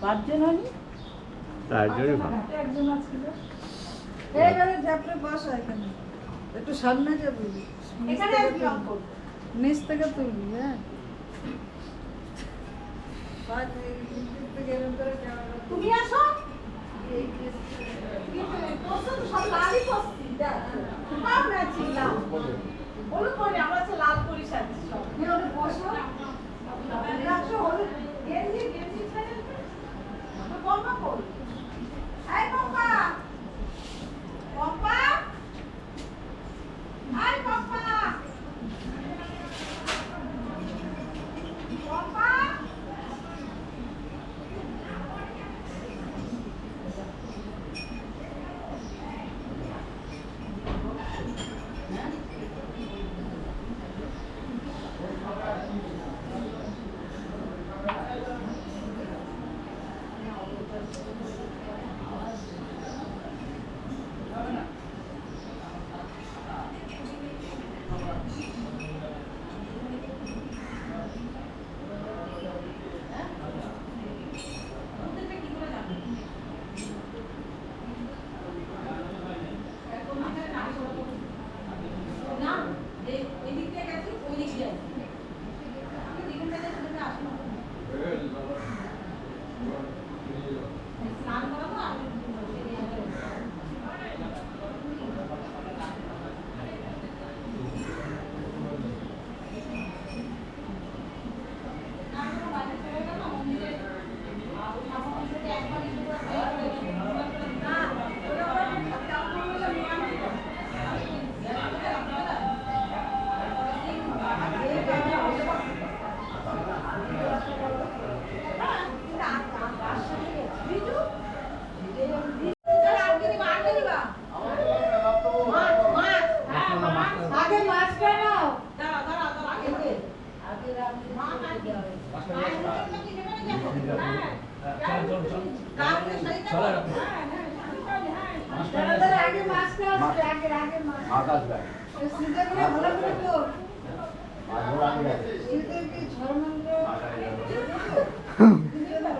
পাঁচজন হয়নি, চারজনই ভালো। একটু সামনে যাবি, নিচ থেকে তুলবি। হ্যাঁ, তুমি আসো। হলুদ পরে আমরা হচ্ছে লাল পরি সাজি সব। বসো আসো, হলুদ গেঞ্জি গেঞ্জি ছেড়ে পম্পা কই? এই পম্পা, পম্পা, এই পম্পা, পম্পা।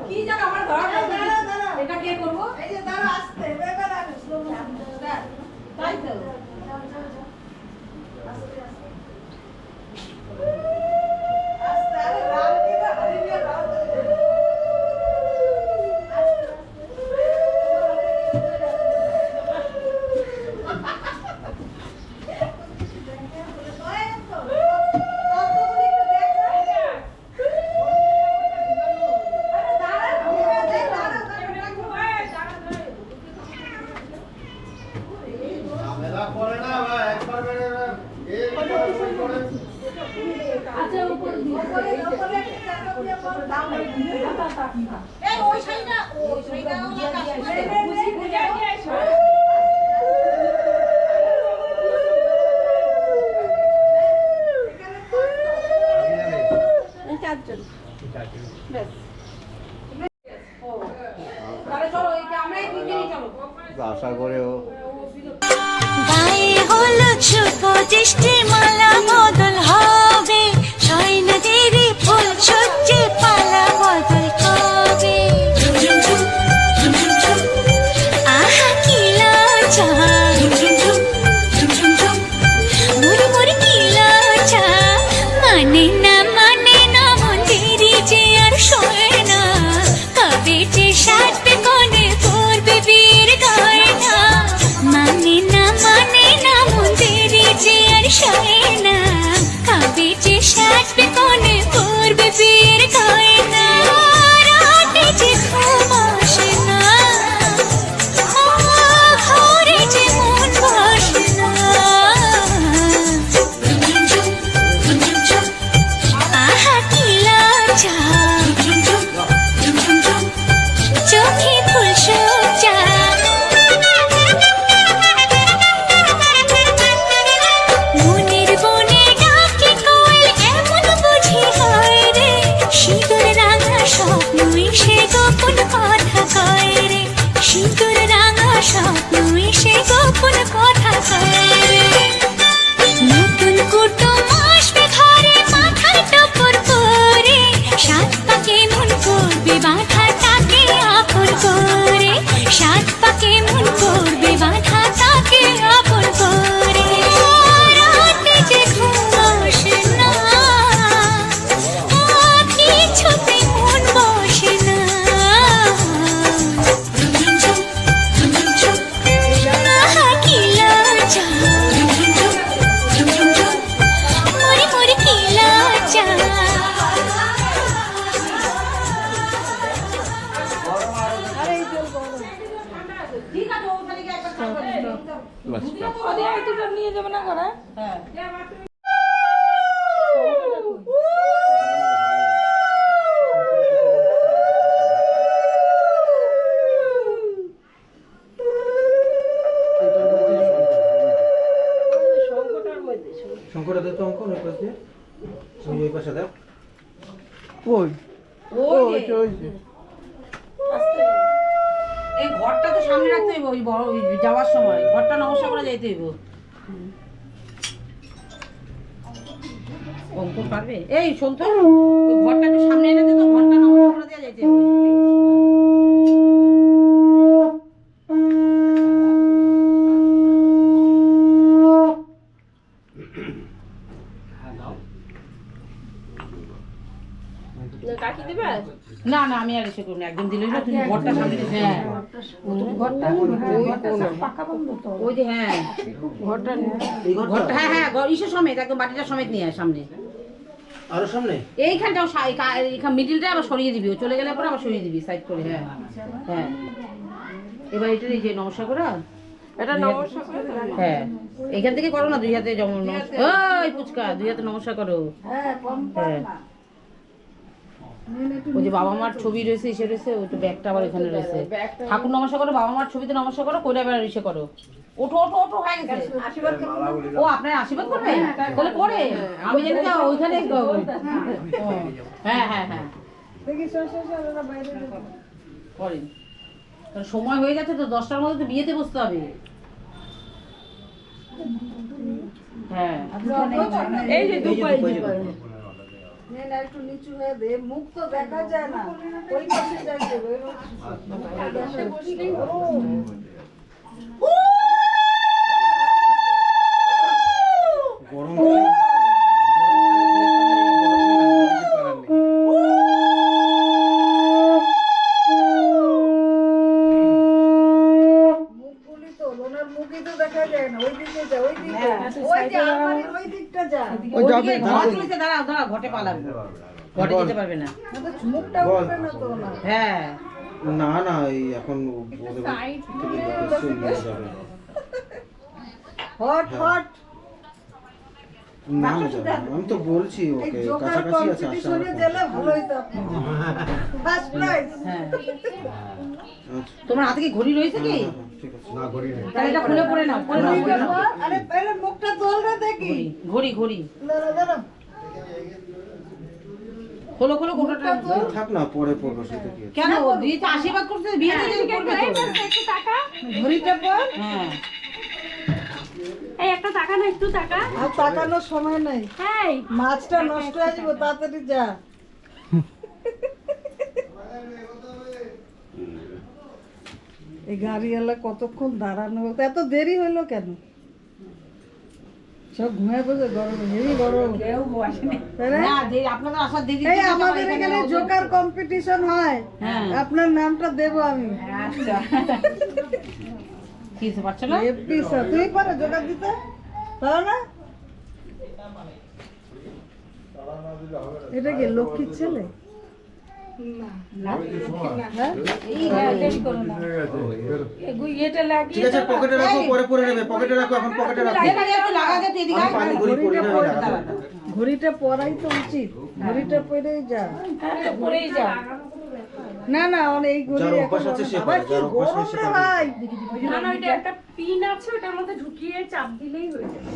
কি জানো আমার ধরা এটা কে করবো? এই যে দাঁড়া, আসতে তাই তো আশা করেও গায়ে হলুদ শুভ দৃষ্টি মালা বদল হবে, সয়না দেবী ফুল সজ্জে পালা বদল হবে। আহা কি লজ্জা, মুড়ি মুড়ি কি লজ্জা, মানে না মন্দিরে যে আর সয় না, কবে যে সাজবে কোণে পড়বে বীর গয়না, মানে না মন্দিরে যে আর সয় না। হ্যাঁ শঙ্করটা দে তো অঙ্ক ওই পাশে দিয়ে ওই পাশে দাও ওই ওই যে। এই ঘরটা তো সামনে রাখতে হইব ওই বড় ওই যাওয়ার সময় ঘরটা নমস্কার করে যাইতে হইব অঙ্কন পারবে এই শোন তো ওই ঘরটা একটু সামনে এনে দে তো ঘরটা নমস্কার করে দেওয়া যাইতে হইব না না আমি আর এসে করবো না একদম দিলে না তুমি ঘরটা সামনে দিতে হ্যাঁ ওই যে হ্যাঁ ঘরটা হ্যাঁ হ্যাঁ ইসের সমেত একদম বাটিটা সমেত নিয়ে আয় সামনে আরো সামনে এইখানটাও এইখান মিডিলটা আবার সরিয়ে দিবি ও চলে গেলে পরে আবার সরিয়ে দিবি সাইড করে হ্যাঁ হ্যাঁ এবার এটা এই যে নমস্কার করা এটা নমস্কার হ্যাঁ এইখান থেকে করো না দুই হাতে যেমন ওই পুচকা দুই হাতে নমস্কার করো হ্যাঁ ওই যে বাবা মার ছবি রয়েছে ইসে রয়েছে ওই তো ব্যাগটা আবার এখানে রয়েছে ঠাকুর নমস্কার করো বাবা মার ছবিতে নমস্কার করো কইরা এবার ইসে করো ওঠো ওঠো ওঠো হয়ে গেছে ও আপনার আশীর্বাদ করবে বলে করে আমি জানি না ওইখানে হ্যাঁ হ্যাঁ হ্যাঁ করেন কারণ সময় হয়ে গেছে তো 10টার মধ্যে তো বিয়েতে বসতে হবে হ্যাঁ এই যে একটু নিচু হয়ে দে মুখ তো দেখা যায় না ওই পাশে যাচ্ছে গরম মুখগুলি তো ওনার মুখই তো দেখা যায় না ওই দিকে যা ওই দিকে ওই যে আমাদের ওই দিকটা যা ওইদিকে ঘর তুলেছে দাঁড়াও দাঁড়াও ঘটে পালাবে ঘটে যেতে পারবে না মুখটা উঠবে না তো ওনার হ্যাঁ না না এই এখন ওদের থেকে লোকেশন নিয়ে যাবে হট হট না না যাবে না। আমি তো বলছি এই ওকে জোকার কাছাকাছি আছে কম্পিটিশনে গেলে ভালো হইতো ফার্স্ট প্রাইজ হ্যাঁ আচ্ছা তোমার হাতে কি ঘড়ি রয়েছে কি ঠিক আছে না করি না তাহলে এটা খুলে পড়ে নাও পড়ে নাও পড়ে নাও। আরে পরে মুখটা তোল রে দেখি ঘড়ি ঘড়ি দাঁড়া দাঁড়া খোলো খোলো গোটাটা থাক না পরে পড়বো সেটা কি আছে। কেন দিয়েছে আশীর্বাদ করতে বিয়ে দিয়ে করবে তো ঘড়িটা পর হ্যাঁ এই একটা টাকা না একটু টাকা আর তাকানোর সময় নাই এই মাছটা নষ্ট হয়ে যাবে তাড়াতাড়ি যা এই গাড়িওয়ালা কতক্ষণ দাঁড়ানো এত দেরি হইলো কেন সব ঘুমায় বসে গরমে হেভি গরম তাই না? না যে আপনাদের আসার দেরি এই আমাদের এখানে জোকার কম্পিটিশন হয় হ্যাঁ আপনার নামটা দেবো আমি আচ্ছা কি পারছো না এফপি স্যার তুই পারো জোকার দিতে পারো না এটা কি লক্ষ্মীর ছেলে হ্যাঁ? ঠিক আছে পকেটে রাখো পরে পরে নেবে পকেটে রাখো এখন পকেটে রাখো একটু লাগা দে এদিকে আমি পানি ঘড়ি পরি না আমি লাগাবো। ঘড়িটা পরাই তো উচিত ঘড়িটা পরেই যা পরেই যা না না এই ঘড়ি যার অভ্যাস আছে সে আবার পারে, কি যার অভ্যাস গরম নেই সে রে পারে। ভাই না না ওইটা একটা পিন আছে ওটার মধ্যে ঢুকিয়ে চাপ দিলেই হয়ে যাবে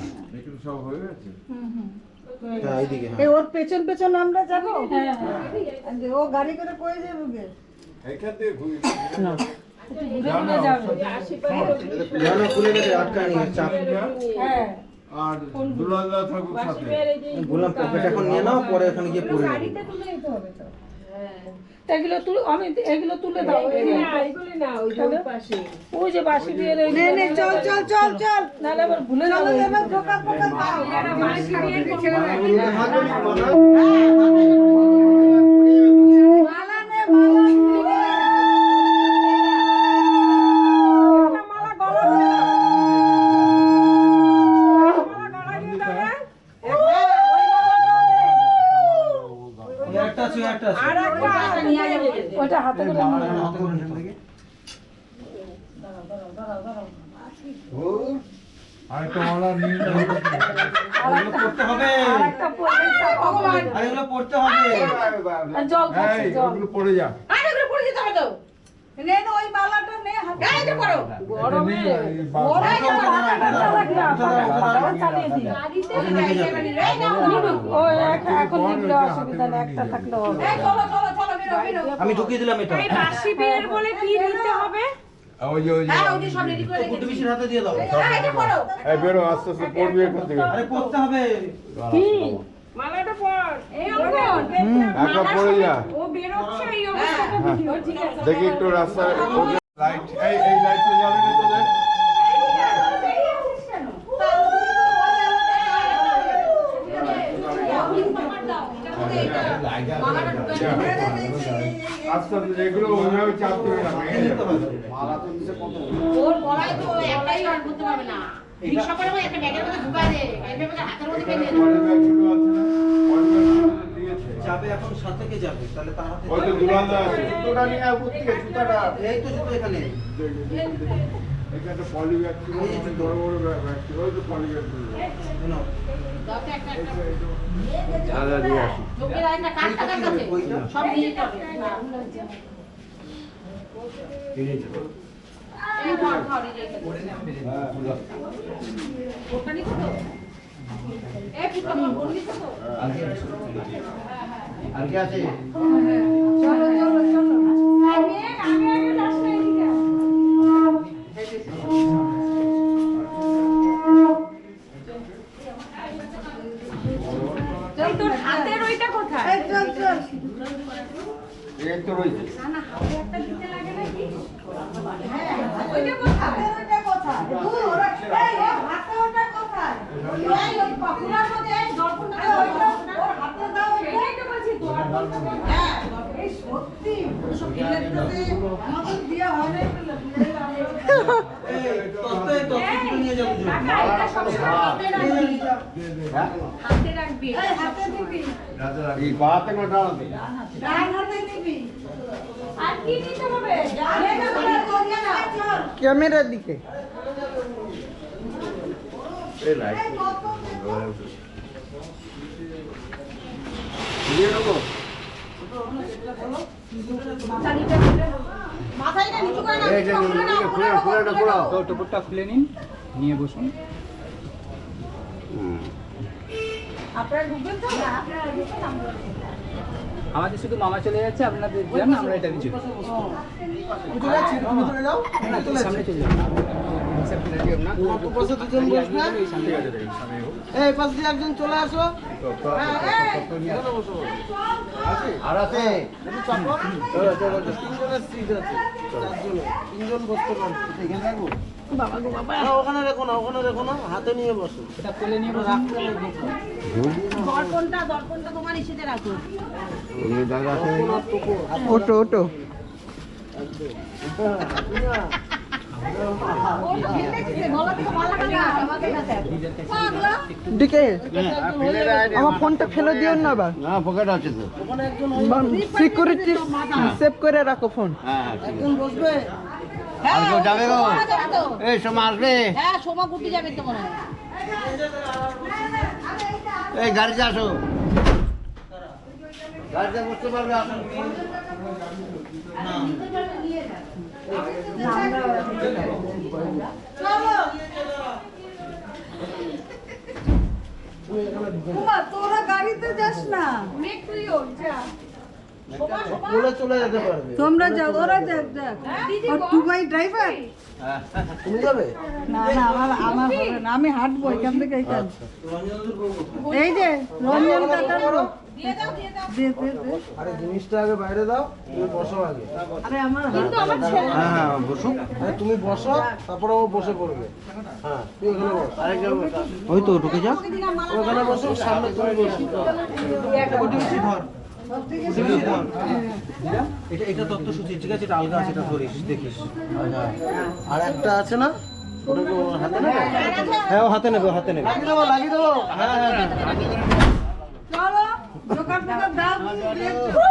হ্যাঁ এইদিকে এই হ্যাঁ ওর পেছন পেছন আমরা যাবো ও গাড়ি করে কই যাবো গে না না খুলে গেছে আটকা নিয়ে চাপ আর দুলালদা থাকুক সাথে বললাম পকেট এখন নিয়ে নাও পরে ওখানে গিয়ে পরে নেবে এগুলো তুলে আমি এগুলো তুলে দাও এগুলো না ওই পাশে ওই যে বাসি দিয়ে নে নে চল চল চল চল নালে আবার ভুলে চলো এবার জোকার ফোকার দাও বাসি দিয়ে মালা নে মালা একটা আছে একটা আছে ওটা হাতে করে হাতে করে নিয়ে দেখি। আর একটা মালা নীল এগুলো পড়তে হবে। আর একটা পড়লেই তো ভগবান। আর এগুলো পড়তে হবে। আর জল খাচ্ছি, এই জল। ওগুলো পড়ে যা আরে এগুলো পরে যেতে হবে তো নে না ওই মালাটা নে হাতে। এই যে করো গরমে এই বা- বড় একটা ঠান্ডা লাগলে আবার চালিয়ে দিই। ও এখন নিলে অসুবিধা নেই, একটা থাকলে হবে। এই চলো চলো চলো বেরো বেরো আমি ঢুকিয়ে দিলাম এটা। বাসি বিয়ের বলে কি নিতে হবে? ওই যে হ্যাঁ ওই যে সব রেডি করে কুটু রেখেছি পিসির হাতে দিয়ে দাও। এই যে করো এই বেরো আস্তে আস্তে পড়বি এখান থেকে আরে পড়তে হবে। কি মালাটা পর এই অঙ্কন একা পড়ে যা ও বেরোচ্ছে এই অবস্থাটা ভিডিও ঠিক আছে। দেখি একটু রাস্তায় লাইট এই লাইটটা জ্বালে না তোদের আস্তে আস্তে এগুলো ওইভাবে চাপ দেবে না ভেঙে যাবে ওর গলায় তো একটাই আর করতে পারবে না রিকশা করে একটা ব্যাগের মধ্যে ঢুকা দে এইভাবে হাতের মধ্যে বেঁধে দে পলি ব্যাগগুলো আছে না পলি ব্যাগগুলো দিয়েছে যাবে এখন সাথে কে যাবে? তাহলে তার হাতে ওই তো দুলান্দা আছে জুতোটা নিয়ে উপর থেকে জুতাটা এই তো জুতো এখানে। এখানে পলি ব্যাগ ছিল অনেক বড় বড় ব্যাগ ছিল ওই তো পলি ব্যাগগুলো নাও। দাও তো একটা দাদা দিয়ে আসি চোখের আইটা কাটটা কাটছে সব নিয়ে যেতে হবে এই ধর ধর এই যে ওটা নিছো তো এই পুত্র বল নিছো তো আর কি আছে? চলো চলো চলো। আমি আগে রাস্তায় এদিকে এই তোর হাতের ওইটা কোথায়? এই চল চল। এই তো রয়েছে ওইটা কোথায়? ওইটা কোথায়? ওরা এই হাতে ওটা কোথায়? এই ওই পাকুড়ার মধ্যে এই দর্পণটা ওইটা ওর হাতে দাও এটাই তো বলছি দর্পণটা কোথায়? হ্যাঁ এই সত্যি সব ইলেকট্রিকে আমাদের বিয়ে হয় নাই বলে এই তত্ত্ব নিয়ে যাবো। কাকা, এটা সব হাতে রাখবি। হাতে রাখবি। এই হাতে দিবি এই বাতে না ডালতে ডান হাতে নিবি আর কি নিতে হবে? ক্যামেরার দিকে। এই লাইট দিয়ে দেবো মাথায় না নিচু করে না এই যে খুলে খোলাও তো টোপরটা খুলে নিন, নিয়ে বসুন। আপনারা ঢুকবেন তো আমাদের শুধু মামা চলে যাচ্ছে, আপনাদের যান, আমরা এটা দিচ্ছি। সামনে চলে যান। এই পাশ দিয়ে একজন চলে আসো। আর আছে? তিনজন বসতে পারবে। এখানে রাখবো? ওখানে রেখো না, ওখানে রেখো না, হাতে নিয়ে বসো। এটা খুলে নিয়ে বসুন। দর্পণটা তোমার ইসেতে রাখো এই দাদা আছে ওটো ওটো। দিকে আমার ফোনটা ফেলে দিও না আবার। না পকেট আছে তো সিকিউরিটি সেভ করে রাখো ফোন। হ্যাঁ একজন বসবে। আর কেউ যাবে গো? এই সময় আসবে? হ্যাঁ সোমা ঘুরতে যাবে তো মনে হয় এই গাড়িতে আসো, গাড়িতে বসতে পারবে আসুন। কুমা তোরা গাড়িতে যাস না বলে চলে যেতে পারবে। তোমরা যাও ওরা যাক যাক ও টুবাই ড্রাইভার তুমি যাবে? না না আমার আমার হবে না আমি হাঁটবো এখান থেকে এখান রঞ্জনদের করবো। এই যে রঞ্জন কাকার বড় দিয়ে দাও দিয়ে দাও দে দে দে আরে জিনিসটা আগে বাইরে দাও, তুমি বসো আগে। আরে আমার কিন্তু আমার ছেলে হ্যাঁ হ্যাঁ বসুক। আরে তুমি বসো, তারপরে ও বসে পড়বে। হ্যাঁ তুই ওখানে বস। আরেকজন বসা। ওই তো ঢুকে যা। ওখানে বসো, সামনে তুমি বসো। ওটি বেশি ধর। ওটি বেশি ধর। এটা এটা তত্ত্বসূচি, ঠিক আছে? এটা আলগা আছে, এটা ধরিস, দেখিস। আর একটা আছে না, ওটাকে ও হাতে নেবে? হ্যাঁ ও হাতে নেবে, ও হাতে নেবে। লাগিয়ে দেবো, লাগিয়ে দেবো। হ্যাঁ হ্যাঁ হ্যাঁ। চলো দোকান থেকে দাও দেখছো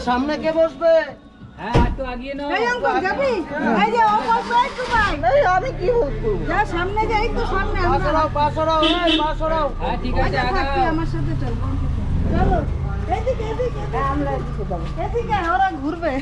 সামনে কে বসবে? হ্যাঁ একটু আগিয়ে নাও। এই অঙ্কন যাবি? এই যে ও বসবে একটু ভাই। এই আমি কি বলবো? যা সামনে যাই তো সামনে আমরা। পাশরাও, হ্যাঁ ঠিক আছে আচ্ছা, থাক, তুই আগাও। আমার সাথে চল। চলো এদিকে এদিকে আমরা এদিকে যাবো। এদিকে ওরা ঘুরবে।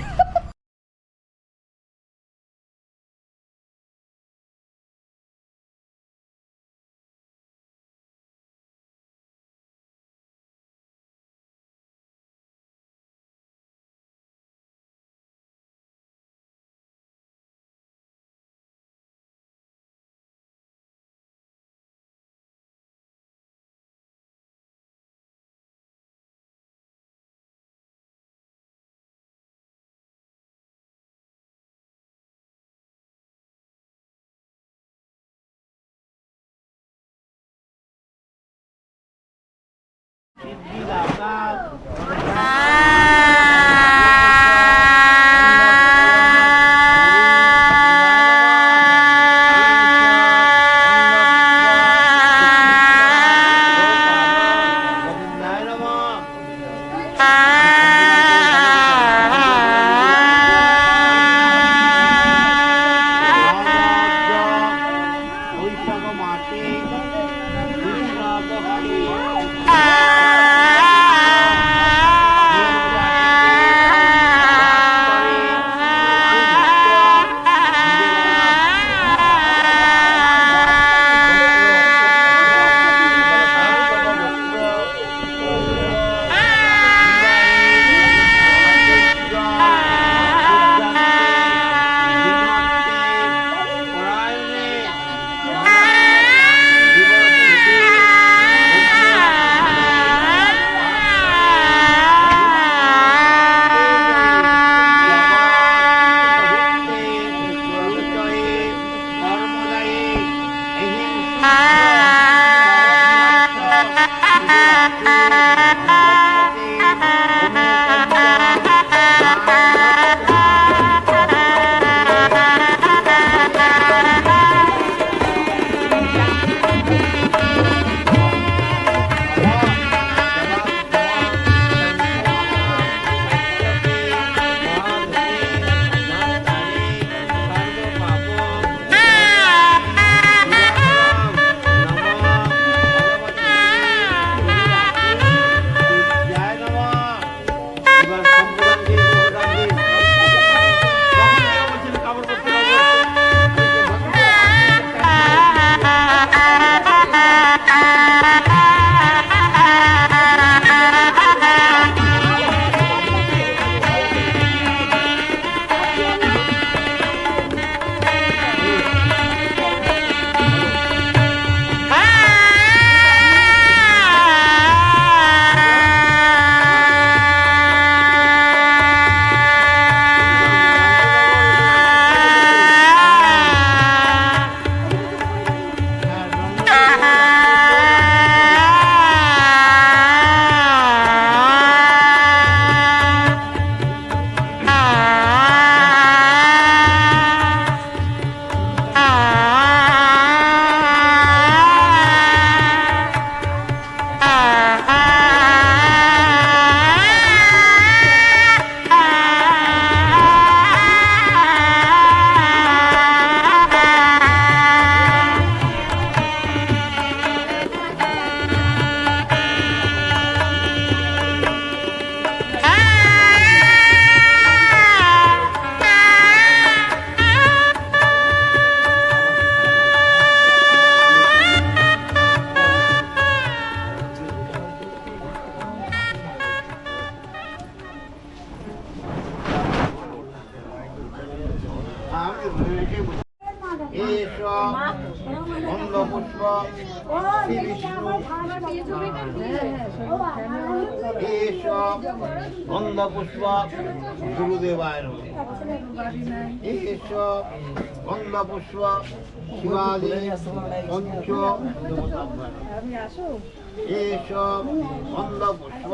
অন্ধপুষ্প শ্রী বিষ্ণু এসব অন্ধপুষ্প গুরুদেবায় নমঃ এসব অন্ধপুষ্প শিবাজি পঞ্চ এসব অন্ধপুষ্প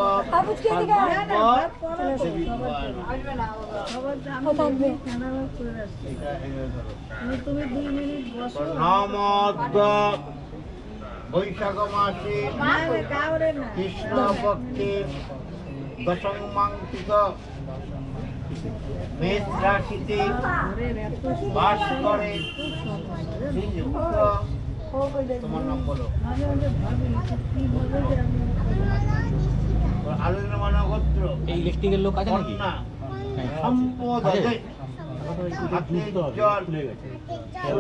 নমদ্দ বৈশাখ মাসে কৃষ্ণ পক্ষে দশমাঙ্কিত মেষ রাশিতে বাস করে শ্রীযুক্ত, তোমার নাম বলো, আলোচনা নক্ষত্র এই ইলেকট্রিকের লোক আছে নাকি? কন্যা সম্পদ আছে, হাতে জল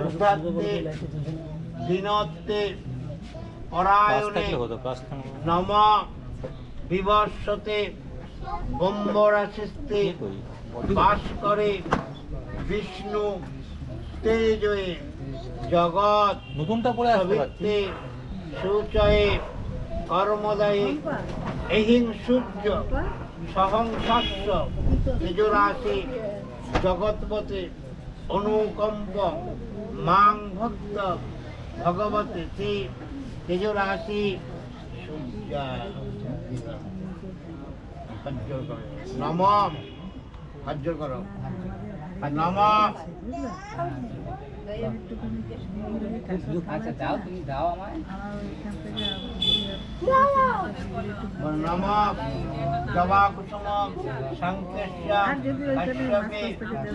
শুদ্ধাত্মে দিনত্বে পরায়ণে নম বিবর্ষতে ব্রহ্মরাশিস্তে বাস করে বিষ্ণু তেজয়ে জগৎ নতুনটা পড়ে আসতে পারছি। সবিত্তে সুচয়ে কর্মদায়ী এহিং সূর্য সহংসাস্য তেজরাশি জগৎপতে অনুকম্প মাং ভক্ত ভগবতে শ্রী তেজরাশি সূর্যায় নম হাজ্য করো নম আচ্ছা দাও, তুমি দাও আমায়। নম জবা কুসুম সংকেশ্য কাশ্যপে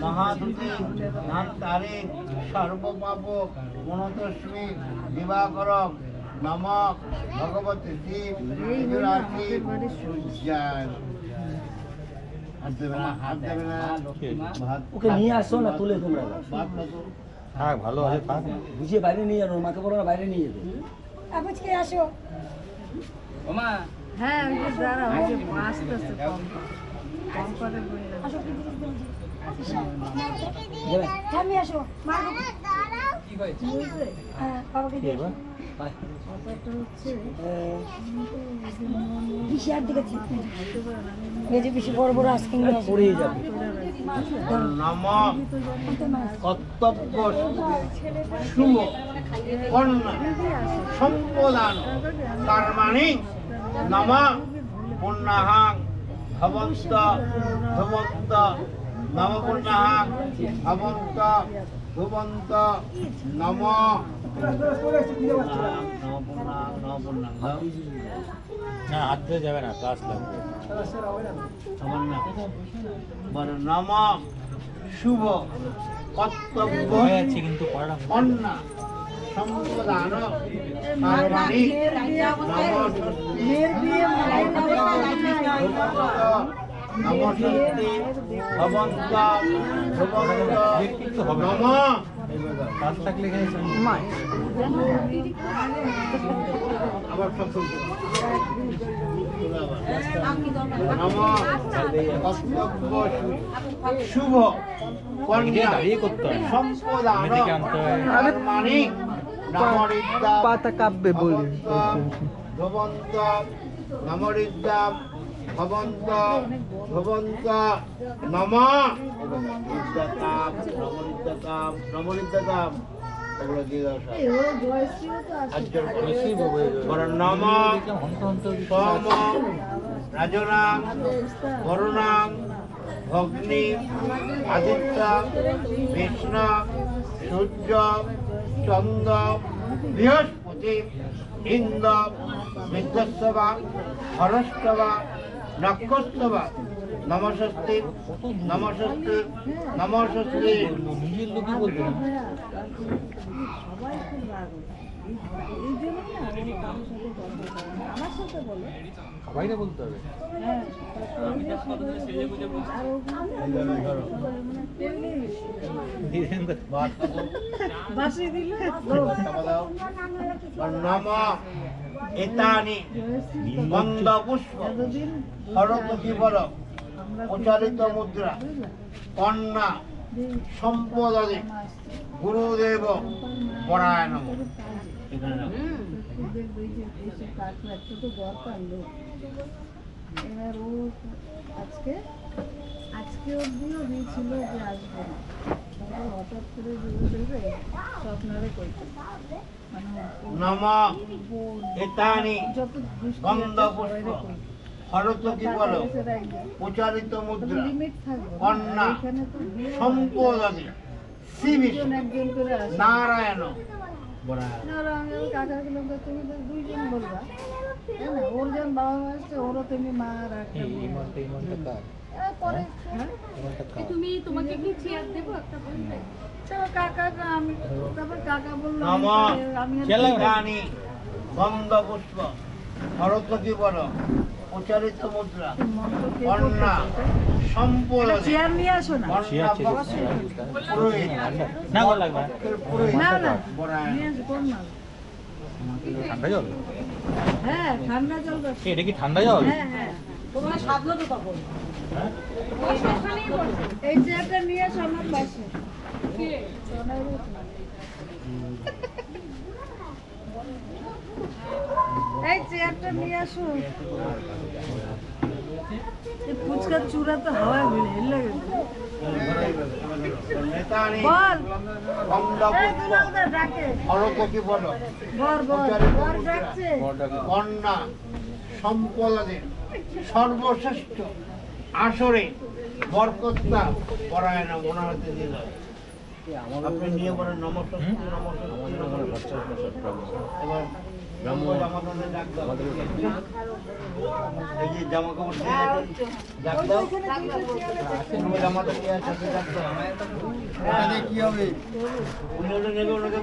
মহাদুতি নান্তারে সর্বপাপ গুণতস্মী দিবাকর নম ভগবতী শ্রী তেজরাশি সূর্যায়। হাত দেবে না, হাত দেবে না, ভাত ওকে নিয়ে আসো না, তুলে তোমরা ভাত না তো হ্যাঁ ভালো আছে, থাক। বুঝিয়ে বাইরে নিয়ে যাবো, মাকে বলো না বাইরে নিয়ে যেতে। আজকে আসো। ওমা হ্যাঁ ওই যে দাঁড়াও, ওই যে আস্তে আস্তে কম কম করে বললাম। আসো আমি আসো মা কি হয়েছে? হ্যাঁ বাবাকে দিয়ে আসো। বেশি আর দিকে এই যে বেশি বড় বড় আইসক্রিম নিয়ে আসো। পড়েই যাবে। নম কর্তব্য শুভ কন্যা সম্পদান কর্মাণি নম পুণ্যাহাং ভবন্ত ধুবন্ত নম পুণ্যাহাং ভবন্ত ধুবন্ত নম না হাত ধরে যাবে না, ক্লাস লাগবে। নম শুভ কর্তব্য হয়ে যাচ্ছে কিন্তু পড়াটা কন্যা সম্পদান কর্মাণি নমস্তে ভবন্ত ভবন্ত নম ক্লাস থাকলে এখানে আবার সব শুনতে নম কর্তব্য শুভ কন্যা দাঁড়িয়ে করতে হয়। সম্পদান এদিকে আনতে হয়। কর্মাণি নমরিদ্যা পাতা কাঁপবে বলে। ভবন্ত নমরিদ্যাম ভবন্ত ভবন্ত নম নমরিদ্যাকাম নমরিদ্যাকাম এগুলো দিয়ে দাও সব। নম সোম রাজনাং বরুণাং ভগ্নি আদিত্য বিষ্ণু সূর্য চন্দ্র বৃহস্পতি ইন্দ্র বিদ্যস্তবা হরস্তবা নক্ষস্তবা নমস্তে নমস্তে নমস্তে নিজের লোকই বলতে না। সবাইকে বলতে হবে। নম এতানি গন্ধ পুষ্প হরতুকি বল প্রচারিত মুদ্রা কন্যা সম্পদাদি গুরুদেব পরায় নম। এখানে নাও। এবার ও আজকে অব্দিও দিয়েছিল যে আসবে না, তারপর হঠাৎ করে দেবে স্বপ্নারে করতে মানে নম এতানি যত বৃষ্টি গন্ধ পুষ্প হরতুকি বল প্রচারিত মুদ্রা লিমিট থাকবে কন্যা এখানে তো সম্পদাদি শ্রী বিষ্ণু একজন করে আসে নারায়ণ পরায় নমঃ। আর আমি ওই কাকাকে লোকটা তুমি তো দুইজন বলবা, তাই না? ওর যেন বাবা মা আসছে, ওরও তুমি মা আর একটা এই মেয়ে। মনটা কার? তুমি তোমাকে কি চেয়ার দেবো একটা বলবে? চলো কাকা আমি তারপর কাকা বললো নম আমি গানি গন্ধ পুষ্প সরস্বতী বল উচ্চারিত মুদ্রা কন্যা সম্পদ চেয়ার নিয়ে আসো না না ভালো লাগবে না না নিয়ে আসো কোন মাল ঠান্ডা জল হ্যাঁ ঠান্ডা জল রাখো। এটা কি ঠান্ডা জল হ্যাঁ হ্যাঁ তোমরা সাধলো তো তখন এই চেয়ারটা নিয়ে আসো আমার পাশে এই চেয়ারটা নিয়ে আসো এই ফুচকার চূড়া তো হাওয়ায় হেলে গেছে নেতানি বল গন্ধ এই পুষ্প দুলালদা ডাকে সরস্বতী বল বর বর ডাকছে কন্যা সম্পদের সর্বশ্রেষ্ঠ আসরে বরকর্তা পরায়ণ মনে হতে দিল আপনি নিয়ে বলেন নমস্কার এবার ব্রহ্ম জামাতে ডাক দাও এই যে জামা কাপড় ডাক দাও ব্রহ্ম জামাতে কি আছে ডাক দাও এখানে কি হবে উনি হলে নেবে ওনাকে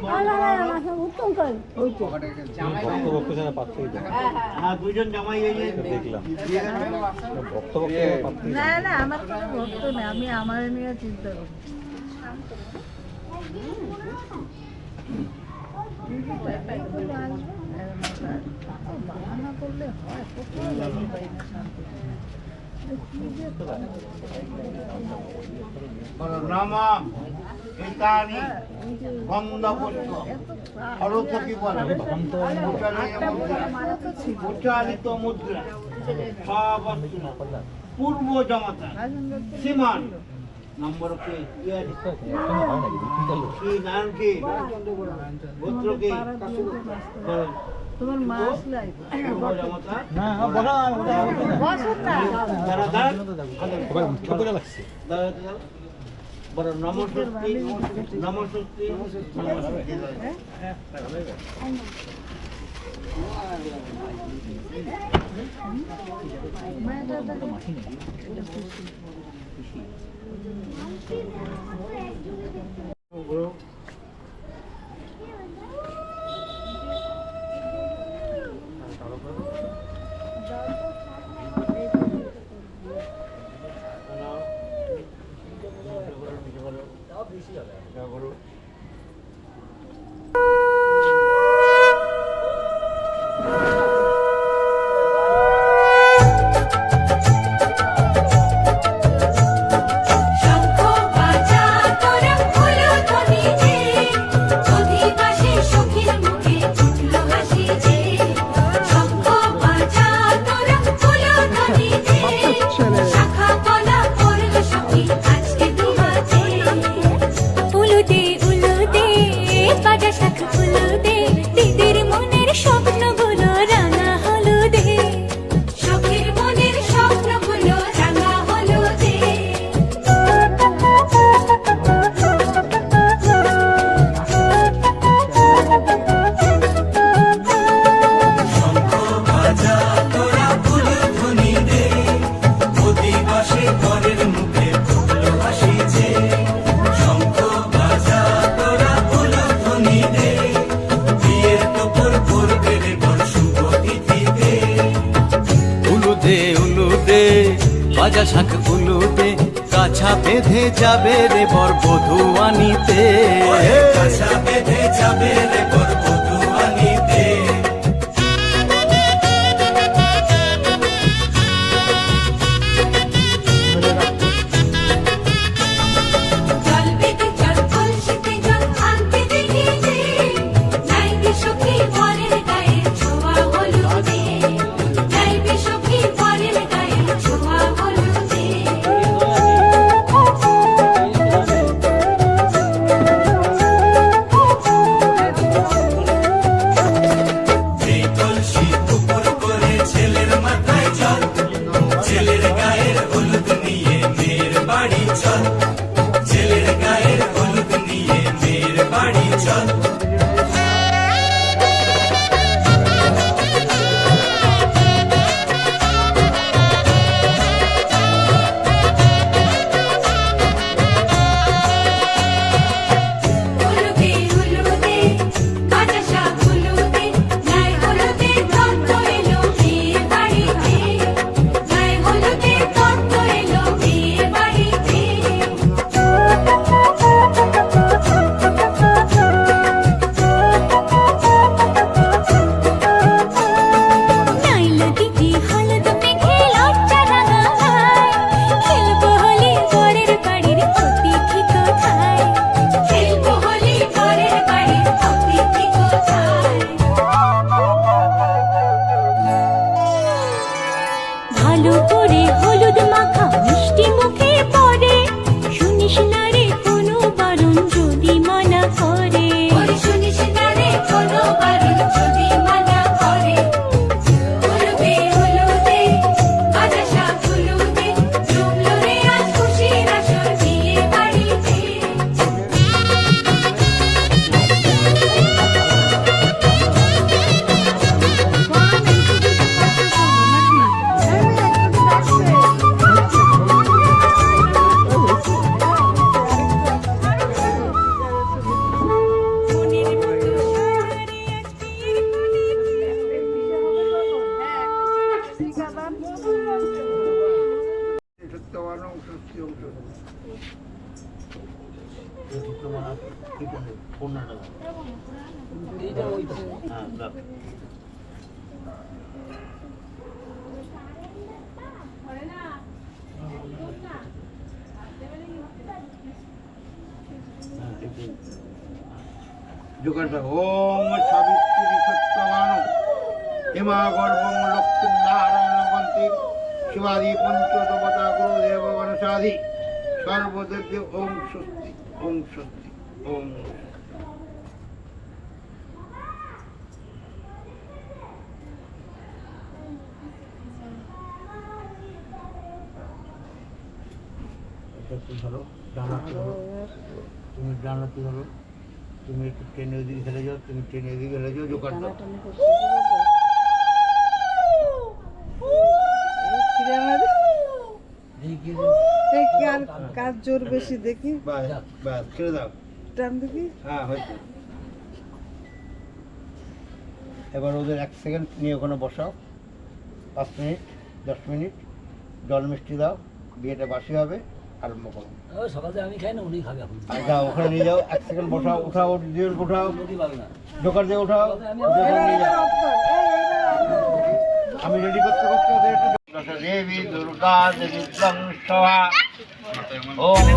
উত্তম কর ওই তো ভক্ত ছাড়া পাচ্ছেই তো হ্যাঁ দুজন জামাই এই যে দেখলাম ভক্ত না না আমার কোনো ভক্ত নেই আমি আমার নিয়ে চিন্তা করি বাহানা করলে হয় কোথাও যাবে পাই না শান্তি নাম পিতানি গন্ধ পুষ্প সরস্বতী বলে উচ্চারিত মুদ্রা সবস্ত্র পূর্ব জমাতা সীমান নম্বর কি নাম কি গোত্র কি তোমার মা আসলে পূর্ব জমাতা না বড় বসুন না দাঁড়া দাঁড়া ছোট লাগছে বড় নমস্বস্তি নমস্বস্তি নমস্বস্তি শঙ্খ বাজা তোরা ফুলো ধ্বনি যে অধিবাসী সখীর মুখে উঠল হাসি যে শঙ্খ বাজা তোরা ফুলো ধ্বনি যে শাখা কলা করল সখী আজকে দুহাতে উলুদে উলুদে বাজা শাখা উলুদে দিদির মনের স্বপ্নগুলো রাঙা হলুদে সখীর মনের স্বপ্নগুলো রাঙা হলুদে উলুদে উলুদে বাজা শাখ উলুদে কাছা বেঁধে যাবে রে বর বধূ আনিতে কাছা বেঁধে যাবে রে বর বধূ আনিতে জল বেঁধে জল কলসিতে জল আনতে দেখি যে নাইবে সখী বরের গায়ে ছোঁয়া হলুদে নাইবে সখী বরের গায়ে ছোঁয়া হলুদে হ্যাঁ ডিপ্লোমা কি করে কোনটা এইটা ওইটা হ্যাঁ দাও যোগাড় ওম সাবিত্রী সত্যবান হিমা গর্ভং লক্ষ্মী নারায়ণ বন্তি শিবাদি পঞ্চদেবতা গুরুদেব গণসাধি সর্বদেব ওম স্বস্তি ওম স্বস্তি ওম ধরো ডানাতে ধরো তুমি ডানাতে ধরো তুমি একটু ট্রেনে ওদিকে চলে যাও তুমি ট্রেনে ওদিকে চলে যাও জোগাড় দাও কাজ জোর বেশি দেখি বাস বাস ছেড়ে দাও টান দেখি হ্যাঁ হয়েছে এবার ওদের 1 সেকেন্ড নিয়ে ওখানে বসাও 5 মিনিট 10 মিনিট জল মিষ্টি দাও বিয়েটা বাসি হবে আরম্ভ করো সকালে আমি খাই না উনি খাবে এখন আর যাও ওখানে নিয়ে যাও 1 সেকেন্ড বসাও উঠাও দিয়ে উঠাও রুটি পাবে না জোগাড় দিয়ে উঠাও ওদের নিয়ে যাও আমি রেডি করতে করতে ওদের একটু দেবী দুর্গা দেবী স্বংসহা ওম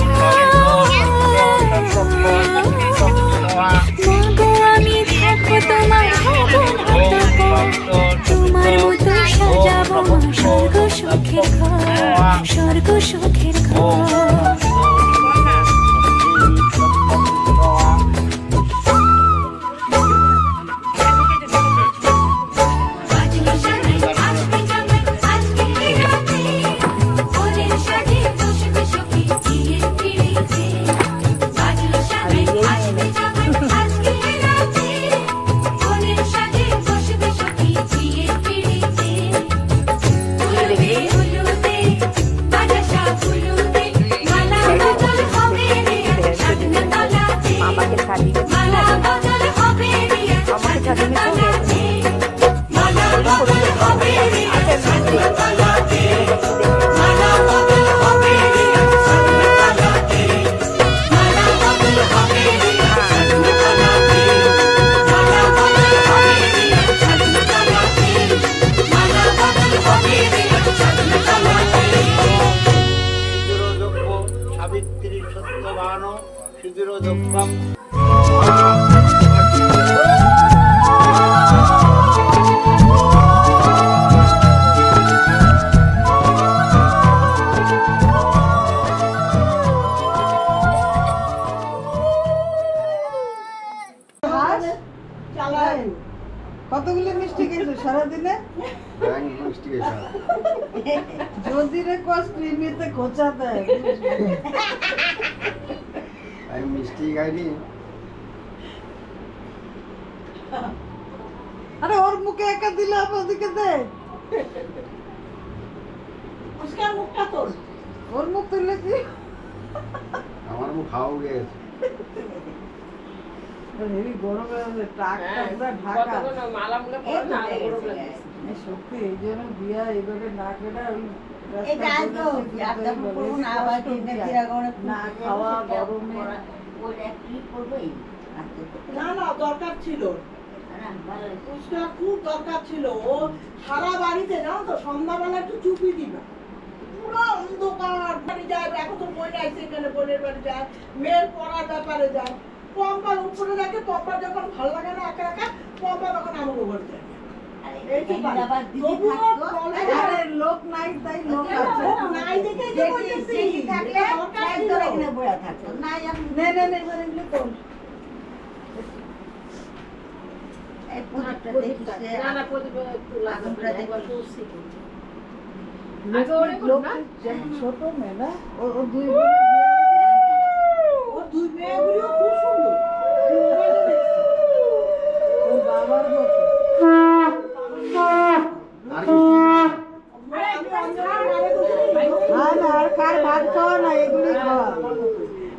মাগো আমি থাকবো তোমার তোমার মতো সাজাবো স্বর্গ সুখের ঘর স্বর্গ সুখের ঘর সাবিত্রী সত্যবান শিবিরোদক্ষম কতগুলো মিষ্টি খেয়েছো সারাদিনে যদি রে কস ক্রিমিতে খোঁচা দেয় আমি মিষ্টি খাইনি আরে ওর মুখে একা দিলে আপনি ওদিকে দে মুস্কান মুখটা তোর ওর মুখ তুললে কি আমার মুখ খাওয়া গেছে হেভি গরম হয়ে টাকটা পুরো ঢাকা এই সত্যি এই জন্য বিয়া এইভাবে না কেটে ওই না খাওয়া গরমে না না দরকার ছিল পুষ্কার খুব দরকার ছিল ও সারা বাড়িতে জানো তো সন্ধ্যাবেলা একটু চুপি দিবা পুরো অন্ধকার বাড়ি যায় এখন তো বই নাই সেখানে বোনের বাড়ি যায় মেয়ের পড়ার ব্যাপারে যায় পম্পার উপরে দেখে পম্পার যখন ভালো লাগে না একা একা পম্পা তখন আমাকে ঘর যায় লোক নাই তাই লোক আছে নাই দেখে যে বলতেছি নাই নে নে নে এবার এগুলো কোন এই পুরোটা দেখিস না না পুরোটা দেখিস লোক ছোট মেয়ে না ও দুই বোনের বিয়ে ও দুই মেয়েগুলো খুব সুন্দর ওর বাবার মতো আর কার ভাত খাওয়া না এগুলি খাওয়া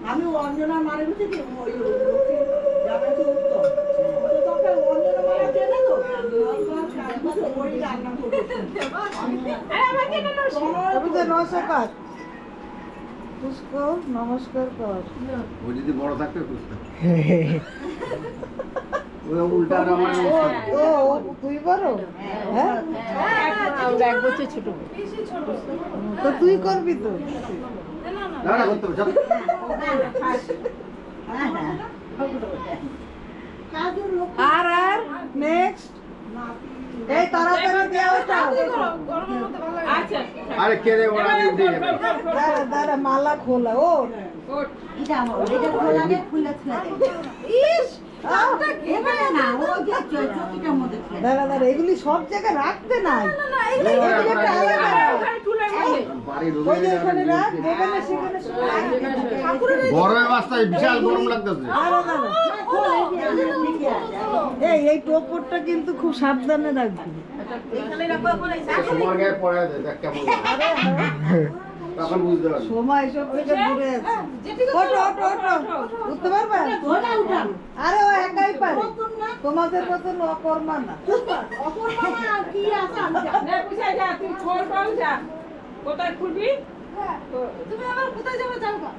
আমি অঞ্জনা মারে বুঝি কি ওই যাবে তো উত্তম তো তোকে অঞ্জনা মারা চেনে তো ওই রান্না করবে তবে তো রসে কাজ দেখো নমস্কার কর। ও যদি বড় থাকতো বুঝতাম ওই উল্টা আর আমার ও তুই বড়? হ্যাঁ এক বছর ছোট তো তুই করবি তো। না না করতে হবে, চল। আর আর নেক্সট এই তাড়াতাড়ি দেওয়া আরে কে রে ওরা আমি উঠে যাবে দাঁড়া দাঁড়া মালা খোলা ও এটা আমার এটা খোলা দিয়ে খুলে খুলে ইস ওটা খেবে না ও যে চকিটার মধ্যে খেয়ে দাঁড়া দাঁড়া এগুলি সব জায়গায় রাখতে নাই এগুলি একটা আলাদা রাখ। বাড়ি ওই ঢুকে যে এখানে রাখ যেখানে সেখানে ঠাকুরের গরমের মাসটাই বিশাল গরম লাগতেছে দাঁড়া দাঁড়া এই টোপরটা কিন্তু খুব সাবধানে রাখবি। সময় গায়ে পড়ে দেয় দেখ কেমন তখন বুঝতে পারবি সময় এসব থেকে দূরে আছে। ওঠো ওঠো ওঠো উঠতে পারবে? আরে ও একাই পারে, তোমাদের মতন অকর্মা না। কোথায় খুলবি? তুমি আবার কোথায় যাবে যাও না।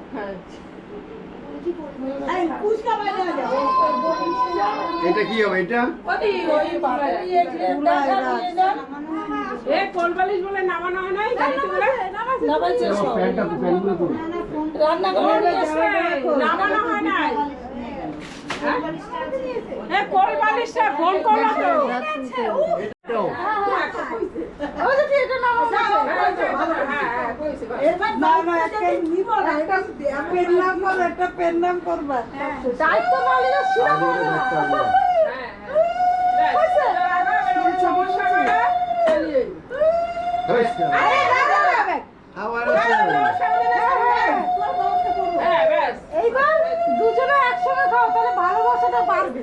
এটা কি হবে এটা কোলবালিশ বলে নামানো হয় নাই গাড়িতে বলে প্যান্টটা প্যান্টগুলো করুন রান্না করে নামানো হয় নাই। কোলবালিশটা ফোন করলো তো একটা পেন নাম করবা। এইবার দুজনে একসঙ্গে খাও তাহলে ভালোবাসাটা বাড়বে।